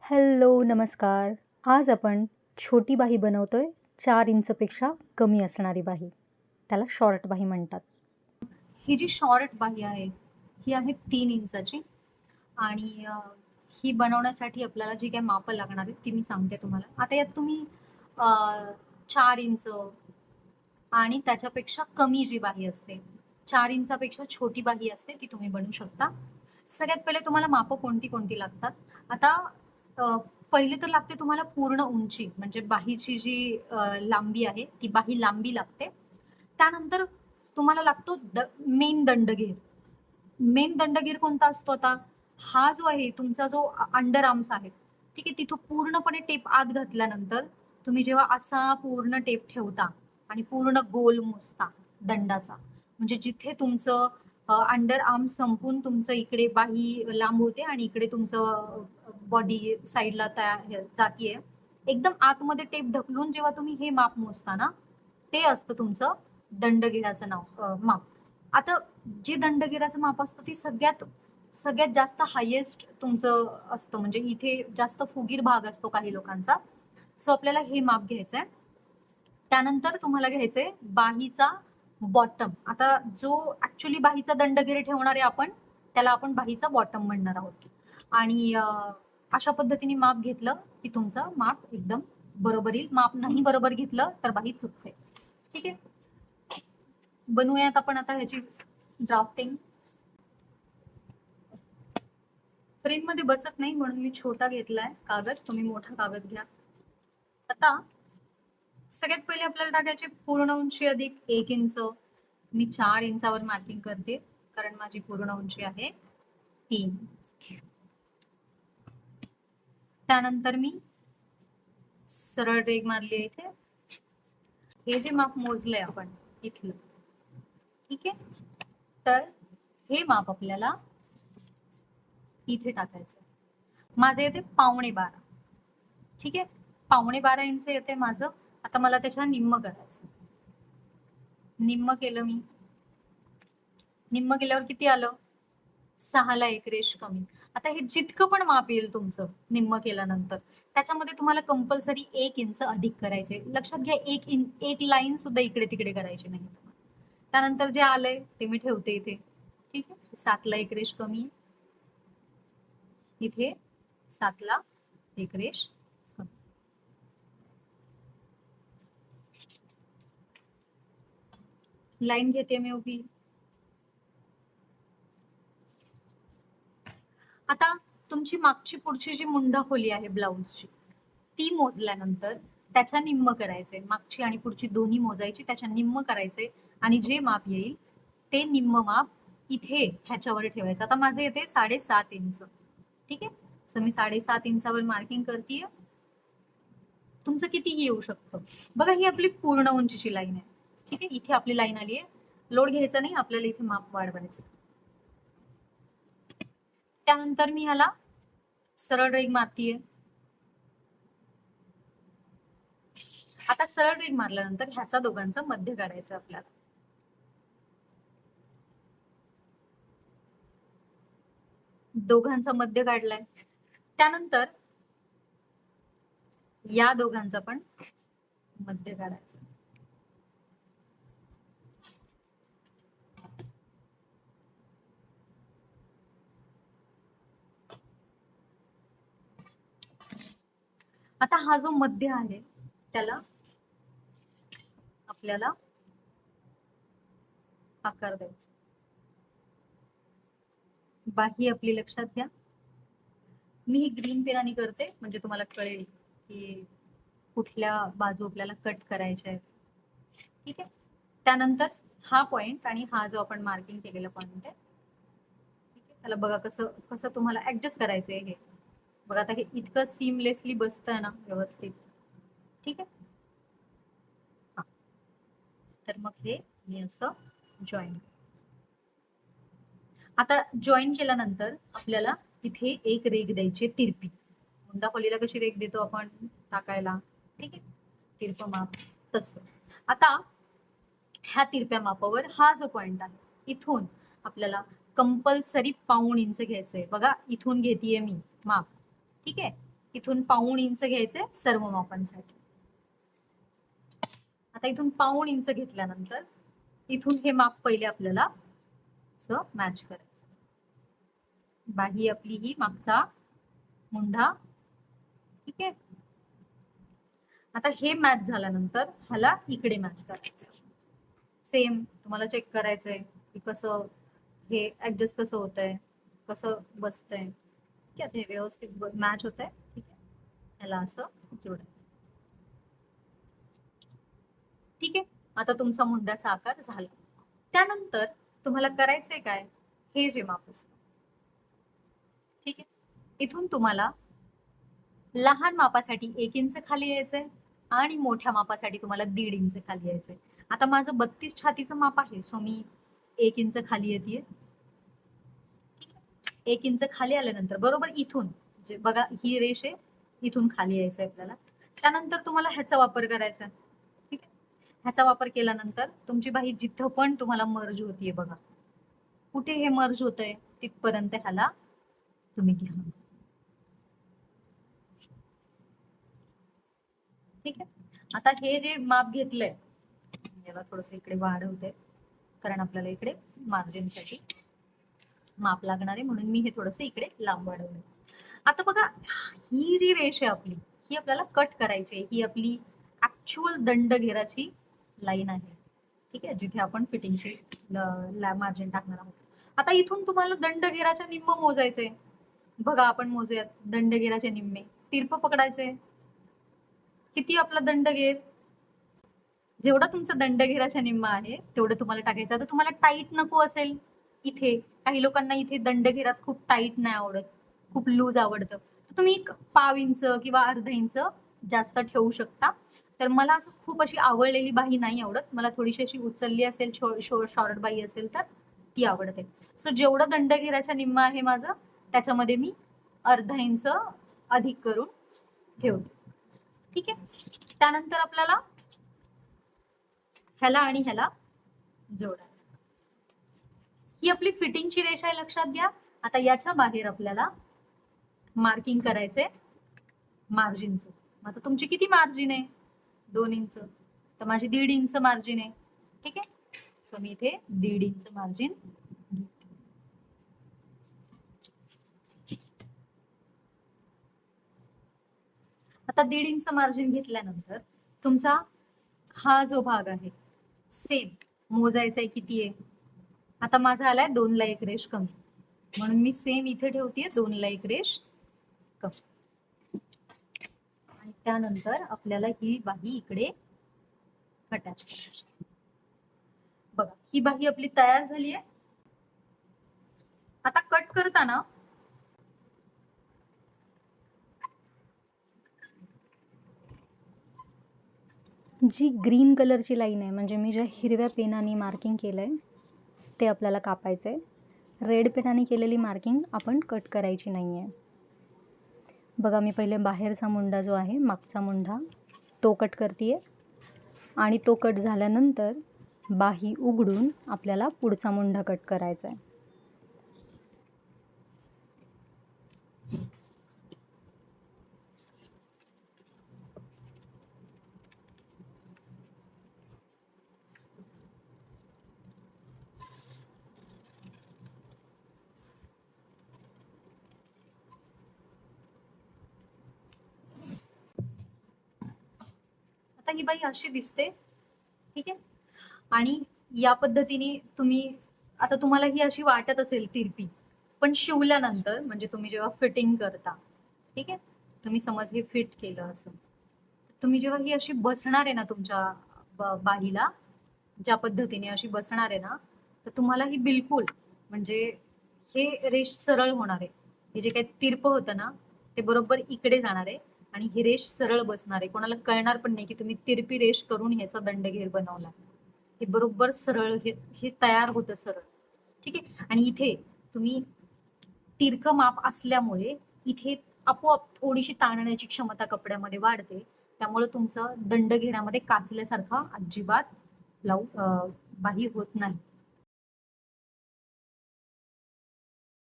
Hello, नमस्कार. आज आपण छोटी बाही बनवतोय 4 इंचपेक्षा कमी असणारी बाही. त्याला शॉर्ट बाही म्हणतात. ही जी शॉर्ट बाही आहे, ही आहे 3 इंचाची आणि ही बनवण्यासाठी आपल्याला जी काही मापं लागणार आहेत, ती मी सांगते तुम्हाला. आता यात तुम्ही 4 इंच आणि त्याच्यापेक्षा कमी जी बाही असते, 4 इंचापेक्षा छोटी बाही असते, ती तुम्ही बनवू शकता. सगळ्यात पहिले तुम्हाला मापं कोणती लागतात? आता अ, पहिले तर लागते तुम्हाला पूर्ण उंची, म्हणजे बाहीची जी लांबी आहे, ती बाही लांबी लागते. त्यानंतर तुम्हाला लागतो मेन दंडगेर. मेन दंडगेर कोणता असतो आता? हा जो आहे तुमचा जो अंडर आर्म्स आहे, ठीक आहे, तिथं पूर्णपणे टेप आत घातल्यानंतर तुम्ही जेव्हा असा पूर्ण टेप ठेवता आणि पूर्ण गोल मोजता दंडाचा, म्हणजे जिथे तुमचं अंडर आर्म संपून तुमचं इकडे बाही लांब होते आणि इकडे तुमचं बॉडी साईडला तयार जातीये, एकदम आतमध्ये टेप ढकलून जेव्हा तुम्ही हे माप मोजता ना, ते असतं तुमचं दंडगेराचं माप. आता जे दंडगेराचं माप असतं ते सगळ्यात सगळ्यात जास्त हायेस्ट तुमचं असतं, म्हणजे इथे जास्त फुगीर भाग असतो काही लोकांचा. सो आपल्याला हे माप घ्यायचंय. त्यानंतर तुम्हाला घ्यायचंय बाहीचा बॉटम. आता जो ऍक्च्युली बाहीचा दंडगेर ठेवणार आहे आपण, त्याला आपण बाहीचा बॉटम म्हणणार आहोत. आणि अशा पद्धतीने माप घेतलं की तुमचं माप एकदम बरोबर येईल. माप नाही बरोबर घेतलं तर बाही चुकते. ठीक आहे, बनवूयात आपण आता ह्याची ड्राफ्टिंग. फ्रेम मध्ये बसत नाही म्हणून मी छोटा घेतलाय कागद, तुम्ही मोठा कागद घ्या. आता सगळ्यात पहिले आपल्याला टाकायचे पूर्ण उंची अधिक 1 इंच. मी 4 इंचावर मार्किंग करते कारण माझी पूर्ण उंची आहे 3. त्यानंतर मी सरळ रेघ मारली आहे इथे. हे जे माप मोजलंय आपण इथलं, ठीक आहे, तर हे माप आपल्याला इथे टाकायचं. माझं येते 12.5. ठीक आहे, 12.5 इंच येते माझं. आता मला त्याच्या निम्म करायचं. निम्म केलं मी. निम्म केल्यावर किती आलं? 6ला 1 रेष कमी. आता हे जितकं पण माप येईल तुमचं निम्म केल्यानंतर, त्याच्यामध्ये तुम्हाला कंपल्सरी 1 इंच अधिक करायचे. लक्षात घ्या, एक लाईन सुद्धा इकडे तिकडे करायची नाही तुम्हाला. त्यानंतर जे आलंय ते मी ठेवते इथे. ठीक आहे, 7ला 1 रेष कमी. इथे 7ला 1 रेष कमी. लाईन घेते मी उभी. आता तुमची मागची पुढची जी मुंडा खोली आहे ब्लाउजची, ती मोजल्यानंतर त्याच्या निम्म करायचे. मागची आणि पुढची दोन्ही मोजायची, त्याच्या निम्म करायचे आणि जे माप येईल ते निम्म माप इथे ह्याच्यावर ठेवायचं. आता माझे येते 7.5 इंच. ठीक आहे, सो मी 7.5 इंचावर मार्किंग करतेय. तुमचं कितीही येऊ शकतं. बघा, ही आपली पूर्ण उंचीची लाईन आहे. ठीक आहे, इथे आपली लाईन आली आहे. लोड घ्यायचा नाही, आपल्याला इथे माप वाढवायचं. त्यानंतर मी ह्याला सरळ रेघ मारतीये. आता सरळ रेघ मारल्यानंतर ह्याचा दोघांचा मध्य काढायचा आपल्याला. दोघांचा मध्य काढलाय. त्यानंतर या दोघांचा पण मध्य काढायचा. आता हा जो मध्य आहे त्याला आपल्याला आकार द्यायचा. बाही आपली लक्षात घ्या. मी ही ग्रीन पेनाने करते म्हणजे तुम्हाला कळेल की कुठल्या बाजू आपल्याला कट करायच्या आहेत. ठीक आहे, त्यानंतर हा पॉइंट आणि हा जो आपण मार्किंग केलेला पॉइंट आहे, ठीक आहे, त्याला बघा कसं कसं तुम्हाला ऍडजस्ट करायचंय. हे बघा, आता हे इतकं सीमलेसली बसतंय ना व्यवस्थित. ठीक आहे, हा, तर मग हे मी असं जॉईन. आता जॉईन केल्यानंतर आपल्याला इथे एक रेघ द्यायची तिरपी. मुंडा खोलीला कशी रेघ देतो आपण टाकायला, ठीक आहे, तिरप माप तसं. आता ह्या तिरप्या मापावर हा जो पॉइंट आहे, इथून आपल्याला कंपल्सरी 1.5 इंच घ्यायचंय. बघा, इथून घेतेय मी माप. ठीक आहे, इथून 1.5 इंच घ्यायचे सर्व मापांसाठी. आता इथून 1.5 इंच घेतल्यानंतर इथून हे माप पहिले आपल्याला असं मॅच करायचं. बाही आपली ही मागचा मुंढा, ठीक आहे. आता हे मॅच झाल्यानंतर ह्याला इकडे मॅच करायचं. सेम तुम्हाला चेक करायचंय की कसं हे ऍडजस्ट कसं होतंय, कसं बसतंय. ठीक आहे, हे व्यवस्थित मॅच होतंय. ठीक आहे, ह्याला असं जोडायचं. ठीक आहे, आता तुमचा मुंड्याचा आकार झाला. त्यानंतर तुम्हाला करायचंय काय, हे जे माप असतं, ठीक आहे, इथून तुम्हाला लहान मापासाठी 1 इंच खाली यायचंय आणि मोठ्या मापासाठी तुम्हाला 1.5 इंच खाली यायचंय. आता माझं 32 छातीचं माप आहे, सो मी 1 इंच खाली येते. 1 इंच खाली आल्यानंतर बरोबर इथून जे बघा ही रेष आहे, इथून खाली यायचंय आपल्याला. त्यानंतर तुम्हाला ह्याचा वापर करायचा. ठीक आहे, ह्याचा वापर केल्यानंतर तुमची बाही जिथं पण तुम्हाला मर्ज होतीये बघा, कुठे हे मर्ज होतंय तिथपर्यंत ह्याला तुम्ही घ्या. ठीक आहे, आता हे जे माप घेतलंय याला थोडस इकडे वाढवते, कारण आपल्याला इकडे मार्जिनसाठी माप लागणार आहे, म्हणून मी हे थोडस इकडे लांब वाढवलं. आता बघा ही जी रेष आहे आपली, ही आपल्याला कट करायची आहे. ही आपली ऍक्च्युअल दंडघेराची लाईन आहे. ठीक आहे, जिथे आपण फिटिंगची मार्जिन टाकणार आहोत. आता इथून तुम्हाला दंडघेराच्या निम्म मोजायचंय. बघा आपण मोजूयात दंडघेराचे निम्मे. तिरप पकडायचंय. किती आपला दंडघेर, जेवढा तुमचा दंडघेराच्या निम्मा आहे तेवढं तुम्हाला टाकायचं. आता तुम्हाला टाईट नको असेल इथे, काही लोकांना इथे दंडघेरात खूप टाईट नाही आवडत, खूप लूज आवडतं, तर तुम्ही 1/2 इंच किंवा अर्धा इंच जास्त ठेवू शकता. तर मला असं खूप अशी आवडलेली बाही नाही आवडत, मला थोडीशी अशी उचलली असेल, शॉर्ट बाही असेल तर ती आवडते. सो जेवढं दंडघेराच्या निम्मा आहे माझं, त्याच्यामध्ये मी अर्धा इंच अधिक करून ठेवते. ठीक आहे, त्यानंतर आपल्याला ह्याला आणि ह्याला जोडायचं. ही आपली फिटिंगची रेषा आहे, लक्षात घ्या. आता याच्या बाहेर आपल्याला मार्किंग करायचंय मार्जिनचं. आता तुमची किती मार्जिन आहे, 2 इंच, तर माझी 1.5 इंच मार्जिन आहे. ठीक आहे, सो मी इथे 1.5 इंच मार्जिन. आता 1.5 इंच मार्जिन घेतल्यानंतर तुमचा हा जो भाग आहे सेम मोजायचा आहे किती आहे. आता माझा आलाय 2 ला 1 रेष कमी, म्हणून मी सेम इथे ठेवतेय 2 ला 1 रेष कमी. आणि त्यानंतर आपल्याला ही बाही इकडे अटॅच करायची. बघा ही बाही आपली तयार झाली आहे. आता कट करताना जी ग्रीन कलरची लाईन आहे, म्हणजे मी ज्या हिरव्या पेनाने मार्किंग केलं आहे ते आपल्याला कापायचं आहे. रेड पेनाने केलेली मार्किंग आपण कट करायची नाही आहे. बघा मी पहिले बाहेरचा मुंडा जो आहे, मागचा मुंडा, तो कट करते आहे. आणि तो कट झाल्यानंतर बाही उघडून आपल्याला पुढचा मुंडा कट करायचा आहे. आता ही बाई अशी दिसते. ठीक आहे, आणि या पद्धतीने तुम्ही, आता तुम्हाला ही अशी वाटत असेल तिरपी, पण शिवल्यानंतर म्हणजे तुम्ही जेव्हा फिटिंग करता, ठीक आहे, तुम्ही समज हे फिट केलं असं, तुम्ही जेव्हा ही अशी बसणार आहे ना तुमच्या बाहीला, ज्या पद्धतीने अशी बसणार आहे ना, तर तुम्हाला ही बिलकुल म्हणजे हे रेष सरळ होणार आहे. हे जे काही तिरप होतं ना ते बरोबर इकडे जाणार आहे आणि ही रेष सरळ बसणार आहे. कोणाला कळणार पण नाही की तुम्ही तिरपी रेष करून ह्याचा दंडघेर बनवला. हे बरोबर सरळ हे तयार होतं सरळ. ठीक आहे, आणि इथे तुम्ही तिरकं माप असल्यामुळे इथे आपोआप थोडीशी ताणण्याची क्षमता कपड्यामध्ये वाढते. त्यामुळे तुमचं दंडघेरामध्ये काचल्यासारखा अजिबात बाही होत नाही.